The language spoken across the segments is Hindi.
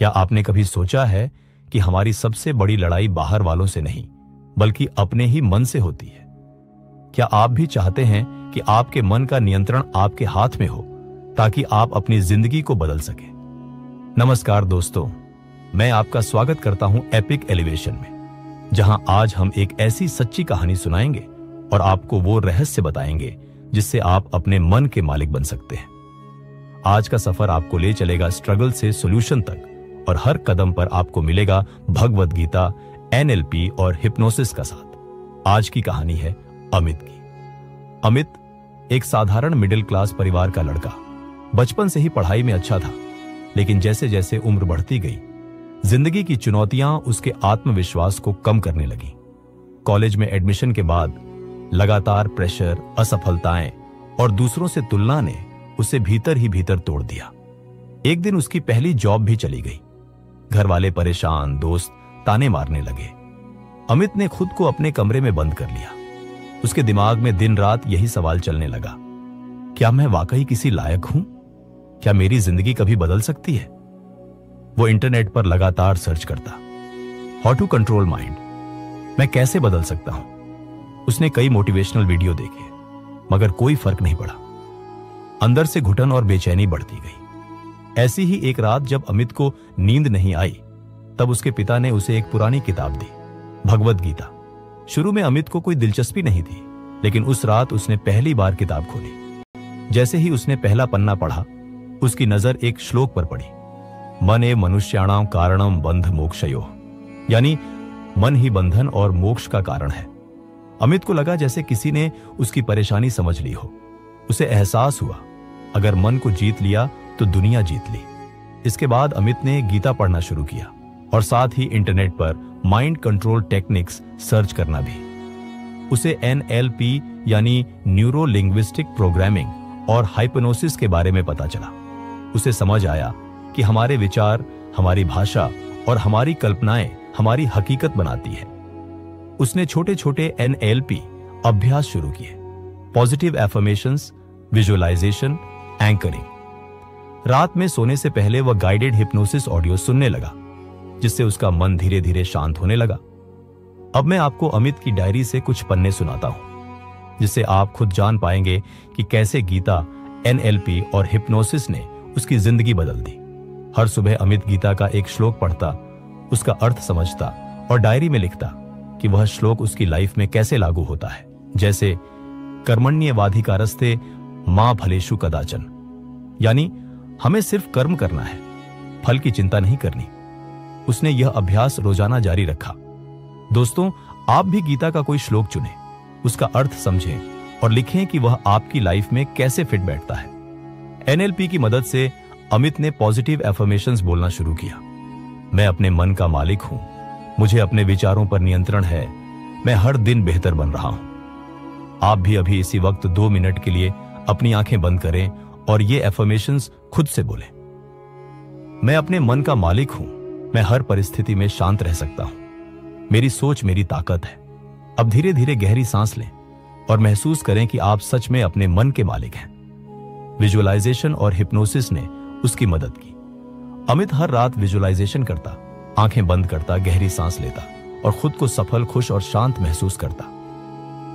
क्या आपने कभी सोचा है कि हमारी सबसे बड़ी लड़ाई बाहर वालों से नहीं, बल्कि अपने ही मन से होती है? क्या आप भी चाहते हैं कि आपके मन का नियंत्रण आपके हाथ में हो, ताकि आप अपनी जिंदगी को बदल सके? नमस्कार दोस्तों, मैं आपका स्वागत करता हूं एपिक एलिवेशन में, जहां आज हम एक ऐसी सच्ची कहानी सुनाएंगे और आपको वो रहस्य बताएंगे जिससे आप अपने मन के मालिक बन सकते हैं। आज का सफर आपको ले चलेगा स्ट्रगल से सॉल्यूशन तक, और हर कदम पर आपको मिलेगा भगवद गीता, एनएलपी और हिप्नोसिस का साथ। आज की कहानी है अमित की। अमित एक साधारण मिडिल क्लास परिवार का लड़का। बचपन से ही पढ़ाई में अच्छा था, लेकिन जैसे जैसे उम्र बढ़ती गई, जिंदगी की चुनौतियां उसके आत्मविश्वास को कम करने लगी। कॉलेज में एडमिशन के बाद लगातार प्रेशर, असफलताएं और दूसरों से तुलना ने उसे भीतर ही भीतर तोड़ दिया। एक दिन उसकी पहली जॉब भी चली गई। घर वाले परेशान, दोस्त ताने मारने लगे। अमित ने खुद को अपने कमरे में बंद कर लिया। उसके दिमाग में दिन रात यही सवाल चलने लगा, क्या मैं वाकई किसी लायक हूं? क्या मेरी जिंदगी कभी बदल सकती है? वो इंटरनेट पर लगातार सर्च करता, हाउ टू कंट्रोल माइंड, मैं कैसे बदल सकता हूं। उसने कई मोटिवेशनल वीडियो देखे, मगर कोई फर्क नहीं पड़ा। अंदर से घुटन और बेचैनी बढ़ती गई। ऐसी ही एक रात जब अमित को नींद नहीं आई, तब उसके पिता ने उसे एक पुरानी किताब दी, भगवद गीता। शुरू में अमित को कोई दिलचस्पी नहीं थी, लेकिन उस रात उसने पहली बार किताब खोली। जैसे ही उसने पहला पन्ना पढ़ा, उसकी नजर एक श्लोक पर पड़ी, मने मनुष्याणाम कारणम बंध मोक्षयोः, यानी मन ही बंधन और मोक्ष का कारण है। अमित को लगा जैसे किसी ने उसकी परेशानी समझ ली हो। उसे एहसास हुआ, अगर मन को जीत लिया तो दुनिया जीत ली। इसके बाद अमित ने गीता पढ़ना शुरू किया और साथ ही इंटरनेट पर माइंड कंट्रोल टेक्निक्स सर्च करना भी। उसे एनएलपी यानी न्यूरो लिंग्विस्टिक प्रोग्रामिंग और हाइप्नोसिस के बारे में पता चला। उसे समझ आया कि हमारे विचार, हमारी भाषा और हमारी कल्पनाएं हमारी हकीकत बनाती है। उसने छोटे छोटे एनएलपी अभ्यास शुरू किए, पॉजिटिव एफर्मेशंस, विजुअलाइजेशन, एंकरिंग। रात में सोने से पहले वह गाइडेड हिप्नोसिस ऑडियो सुनने लगा, जिससे उसका मन धीरे धीरे शांत होने लगा। अब मैं आपको अमित की डायरी से कुछ पन्ने सुनाता हूं, जिससे आप खुद जान पाएंगे कि कैसे गीता, एनएलपी और हिप्नोसिस ने उसकी जिंदगी बदल दी। हर सुबह अमित गीता का एक श्लोक पढ़ता, उसका अर्थ समझता और डायरी में लिखता कि वह श्लोक उसकी लाइफ में कैसे लागू होता है। जैसे कर्मण्येवाधिकारस्ते मां फलेषु कदाचन, यानी हमें सिर्फ कर्म करना है, फल की चिंता नहीं करनी। उसने यह अभ्यास रोजाना जारी रखा। दोस्तों, आप भी गीता का कोई श्लोक चुनें, उसका अर्थ समझें और लिखें कि वह आपकी लाइफ में कैसे फिट बैठता है। एनएलपी की मदद से अमित ने पॉजिटिव एफर्मेशंस बोलना शुरू किया। मैं अपने मन का मालिक हूं, मुझे अपने विचारों पर नियंत्रण है, मैं हर दिन बेहतर बन रहा हूं। आप भी अभी इसी वक्त 2 मिनट के लिए अपनी आंखें बंद करें और ये एफर्मेशंस खुद से बोलें। मैं अपने मन का मालिक हूं, मैं हर परिस्थिति में शांत रह सकता हूं, मेरी सोच मेरी ताकत है। अब धीरे धीरे गहरी सांस लें और महसूस करें कि आप सच में अपने मन के मालिक हैं। विजुअलाइजेशन और हिप्नोसिस ने उसकी मदद की। अमित हर रात विजुअलाइजेशन करता, आंखें बंद करता, गहरी सांस लेता और खुद को सफल, खुश और शांत महसूस करता।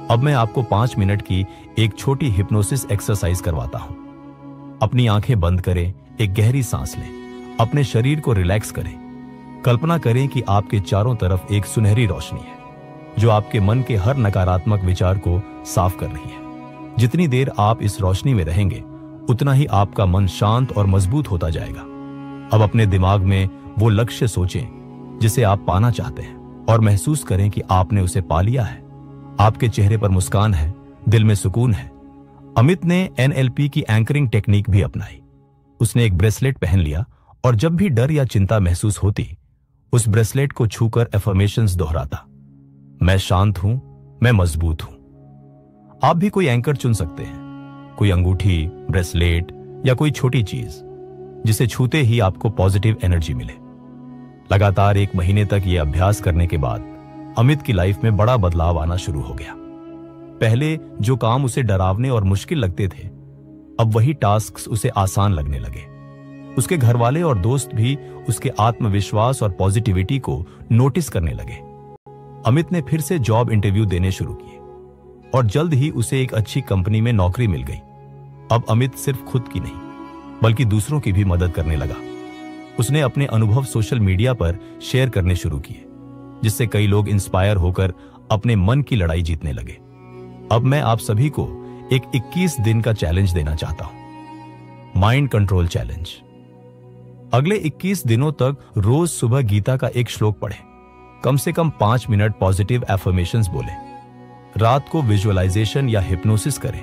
अब मैं आपको 5 मिनट की एक छोटी हिप्नोसिस एक्सरसाइज करवाता हूं। अपनी आंखें बंद करें, एक गहरी सांस लें, अपने शरीर को रिलैक्स करें। कल्पना करें कि आपके चारों तरफ एक सुनहरी रोशनी है, जो आपके मन के हर नकारात्मक विचार को साफ कर रही है। जितनी देर आप इस रोशनी में रहेंगे, उतना ही आपका मन शांत और मजबूत होता जाएगा। अब अपने दिमाग में वो लक्ष्य सोचें जिसे आप पाना चाहते हैं और महसूस करें कि आपने उसे पा लिया है। आपके चेहरे पर मुस्कान है, दिल में सुकून है। अमित ने एनएलपी की एंकरिंग टेक्निक भी अपनाई। उसने एक ब्रेसलेट पहन लिया और जब भी डर या चिंता महसूस होती, उस ब्रेसलेट को छूकर एफर्मेशंस दोहराता, मैं शांत हूं, मैं मजबूत हूं। आप भी कोई एंकर चुन सकते हैं, कोई अंगूठी, ब्रेसलेट या कोई छोटी चीज जिसे छूते ही आपको पॉजिटिव एनर्जी मिले। लगातार 1 महीने तक यह अभ्यास करने के बाद अमित की लाइफ में बड़ा बदलाव आना शुरू हो गया। पहले जो काम उसे डरावने और मुश्किल लगते थे, अब वही टास्क्स उसे आसान लगने लगे। उसके घर वाले और दोस्त भी उसके आत्मविश्वास और पॉजिटिविटी को नोटिस करने लगे। अमित ने फिर से जॉब इंटरव्यू देने शुरू किए और जल्द ही उसे एक अच्छी कंपनी में नौकरी मिल गई। अब अमित सिर्फ खुद की नहीं बल्कि दूसरों की भी मदद करने लगा। उसने अपने अनुभव सोशल मीडिया पर शेयर करने शुरू किए, जिससे कई लोग इंस्पायर होकर अपने मन की लड़ाई जीतने लगे। अब मैं आप सभी को एक 21 दिन का चैलेंज देना चाहता हूं, माइंड कंट्रोल चैलेंज। अगले 21 दिनों तक रोज सुबह गीता का एक श्लोक पढ़ें, कम से कम 5 मिनट पॉजिटिव एफर्मेशंस बोलें, रात को विजुअलाइजेशन या हिप्नोसिस करें,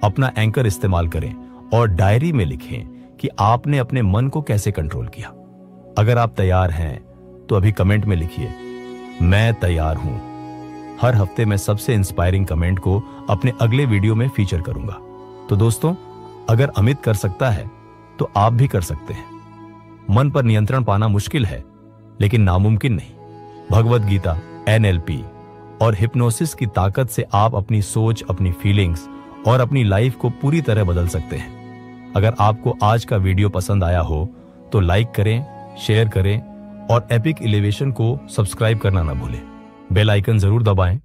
अपना एंकर इस्तेमाल करें और डायरी में लिखें कि आपने अपने मन को कैसे कंट्रोल किया। अगर आप तैयार हैं तो अभी कमेंट में लिखिए, मैं तैयार हूं। हर हफ्ते मैं सबसे इंस्पायरिंग कमेंट को अपने अगले वीडियो में फीचर करूंगा। तो दोस्तों, अगर अमित कर सकता है तो आप भी कर सकते हैं। मन पर नियंत्रण पाना मुश्किल है, लेकिन नामुमकिन नहीं। भगवत गीता, NLP और हिप्नोसिस की ताकत से आप अपनी सोच, अपनी फीलिंग्स और अपनी लाइफ को पूरी तरह बदल सकते हैं। अगर आपको आज का वीडियो पसंद आया हो तो लाइक करें, शेयर करें और एपिक एलिवेशन को सब्सक्राइब करना ना भूलें। बेल आइकन जरूर दबाएं